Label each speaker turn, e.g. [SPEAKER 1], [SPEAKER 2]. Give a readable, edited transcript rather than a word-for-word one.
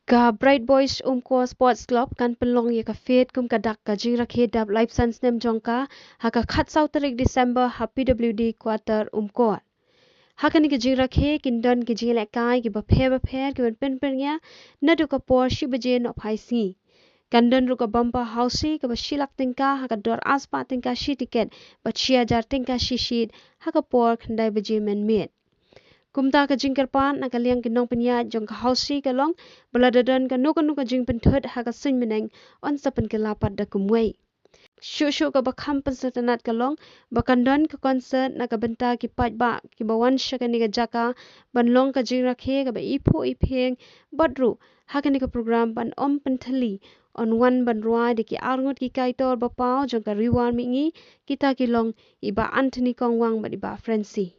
[SPEAKER 1] Ka Bright Boys ko Sports Club kan pelong ye ka fet kum ka dak ka jing rakhe dab live sans nem jongka ha ka khat sau tarik December ha PWD quarter ko ha ka ni ka jing rakhe kin don ki jing le kai ki ba phe ki ben pen ya na du ka por shi baje no phai si kan don ru ka bumper house ka ba shilak tingka ha ka dor aspa tingka shi ticket ba 6000 tingka shi shit ha ka por khandai baje men met kumta ka jing kerpan na kaliang kinong penya jong ka hausi ka long baladadan ka nuka jing penthut ha ka sin meneng on sapan ka lapat da kumwei shu ka bakham pensatanat ka long bakandon ka concert na ka benta ki paj ba ki bawan shakani ka jaka banlong ka jing rakhe ka ba ipo ipeng badru ha ka ni ka program ban om penthali on wan ban ruai de ki arngut ki kaitor ba pau jong ka riwan mi ngi kita ki long iba Anthony Kongwang ba iba Francie